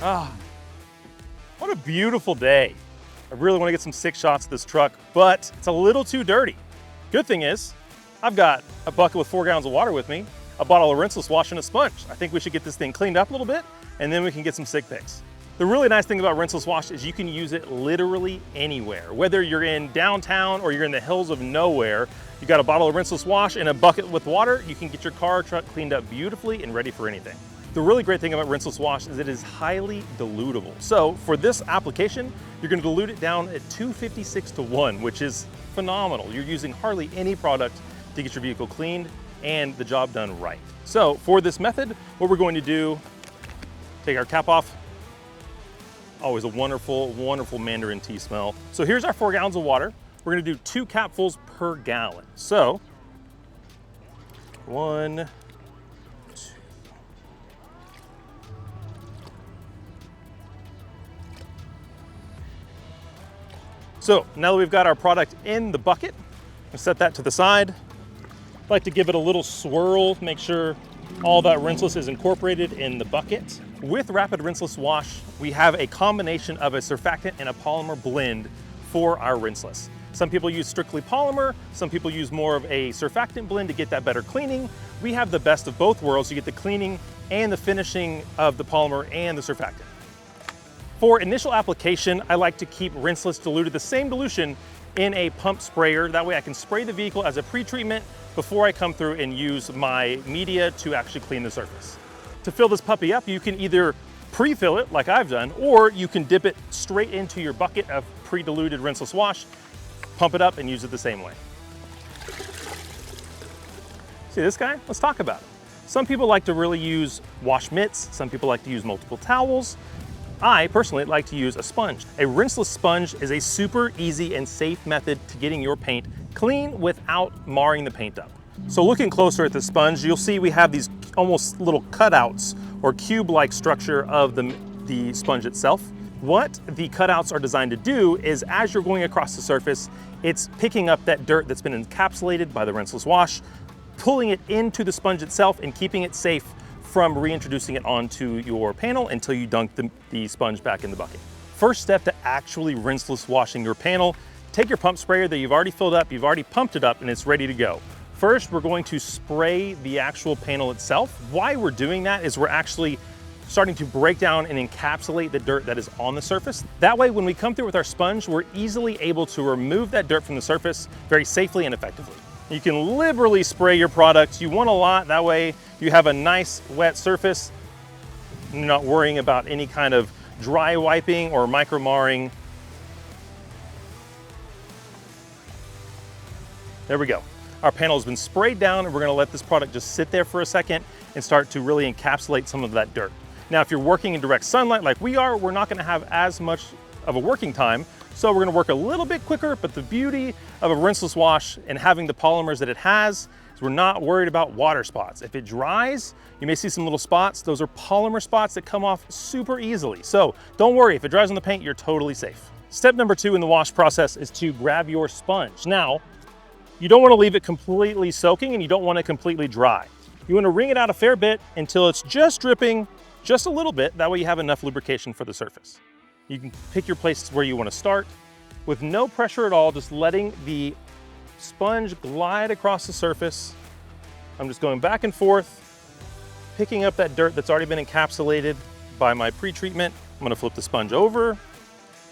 Ah, what a beautiful day. I really want to get some sick shots of this truck, but it's a little too dirty. Good thing is, I've got a bucket with 4 gallons of water with me, a bottle of rinseless wash, and a sponge. I think we should get this thing cleaned up a little bit, and then we can get some sick pics. The really nice thing about rinseless wash is you can use it literally anywhere. Whether you're in downtown or you're in the hills of nowhere, you got a bottle of rinseless wash and a bucket with water, you can get your car or truck cleaned up beautifully and ready for anything. The really great thing about rinseless wash is it is highly dilutable. So for this application, you're gonna dilute it down at 256:1, which is phenomenal. You're using hardly any product to get your vehicle cleaned and the job done right. So for this method, what we're going to do, take our cap off. Always a wonderful, wonderful mandarin tea smell. So here's our 4 gallons of water. We're gonna do 2 capfuls per gallon. So 1, 2. So now that we've got our product in the bucket, we'll set that to the side. I like to give it a little swirl, make sure all that rinseless is incorporated in the bucket. With Rapid Rinseless Wash, we have a combination of a surfactant and a polymer blend for our rinseless. Some people use strictly polymer, some people use more of a surfactant blend to get that better cleaning. We have the best of both worlds. You get the cleaning and the finishing of the polymer and the surfactant. For initial application, I like to keep rinseless diluted the same dilution in a pump sprayer. That way I can spray the vehicle as a pre-treatment before I come through and use my media to actually clean the surface. To fill this puppy up, you can either pre-fill it like I've done, or you can dip it straight into your bucket of pre-diluted rinseless wash, pump it up and use it the same way. See this guy? Let's talk about it. Some people like to really use wash mitts. Some people like to use multiple towels. I personally like to use a sponge. A rinseless sponge is a super easy and safe method to getting your paint clean without marring the paint up. So looking closer at the sponge, you'll see we have these almost little cutouts or cube-like structure of the sponge itself. What the cutouts are designed to do is as you're going across the surface, it's picking up that dirt that's been encapsulated by the rinseless wash, pulling it into the sponge itself and keeping it safe from reintroducing it onto your panel until you dunk the sponge back in the bucket. First step to actually rinseless washing your panel, take your pump sprayer that you've already filled up, you've already pumped it up, and it's ready to go. First, we're going to spray the actual panel itself. Why we're doing that is we're actually starting to break down and encapsulate the dirt that is on the surface. That way, when we come through with our sponge, we're easily able to remove that dirt from the surface very safely and effectively. You can liberally spray your products. You want a lot, that way you have a nice wet surface. You're not worrying about any kind of dry wiping or micro marring. There we go. Our panel has been sprayed down and we're gonna let this product just sit there for a second and start to really encapsulate some of that dirt. Now, if you're working in direct sunlight like we are, we're not gonna have as much of a working time. So we're gonna work a little bit quicker, but the beauty of a rinseless wash and having the polymers that it has is we're not worried about water spots. If it dries, you may see some little spots. Those are polymer spots that come off super easily. So don't worry, if it dries on the paint, you're totally safe. Step number 2 in the wash process is to grab your sponge. Now, you don't wanna leave it completely soaking and you don't want it completely dry. You wanna wring it out a fair bit until it's just dripping just a little bit. That way you have enough lubrication for the surface. You can pick your places where you want to start with no pressure at all, just letting the sponge glide across the surface. I'm just going back and forth, picking up that dirt that's already been encapsulated by my pre-treatment. I'm going to flip the sponge over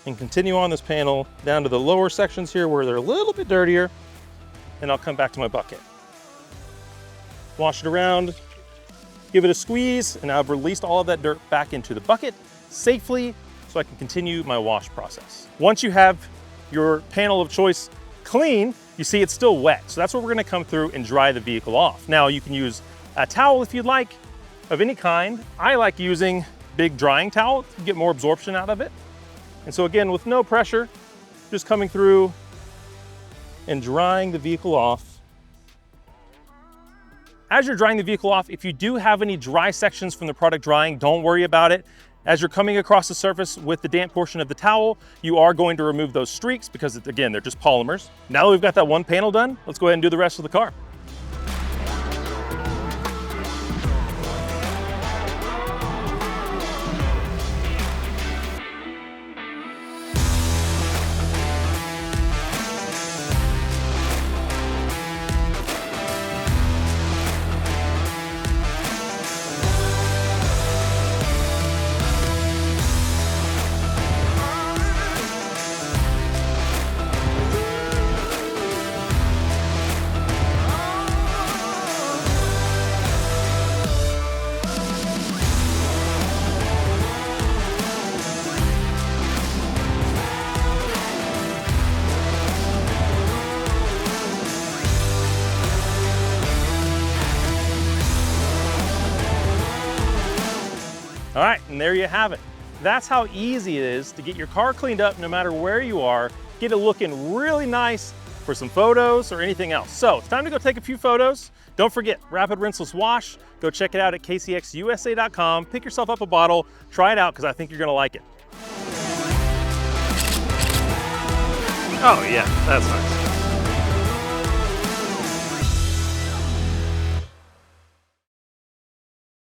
and continue on this panel down to the lower sections here where they're a little bit dirtier, and I'll come back to my bucket. Wash it around, give it a squeeze, and I've released all of that dirt back into the bucket safely so I can continue my wash process. Once you have your panel of choice clean, you see it's still wet. So that's where we're gonna come through and dry the vehicle off. Now you can use a towel if you'd like, of any kind. I like using big drying towel to get more absorption out of it. And so again, with no pressure, just coming through and drying the vehicle off. As you're drying the vehicle off, if you do have any dry sections from the product drying, don't worry about it. As you're coming across the surface with the damp portion of the towel, you are going to remove those streaks because, again, they're just polymers. Now that we've got that one panel done, let's go ahead and do the rest of the car. All right, and there you have it. That's how easy it is to get your car cleaned up no matter where you are, get it looking really nice for some photos or anything else. So it's time to go take a few photos. Don't forget, Rapid Rinseless Wash. Go check it out at kcxusa.com. Pick yourself up a bottle, try it out, because I think you're gonna like it. Oh yeah, that's nice.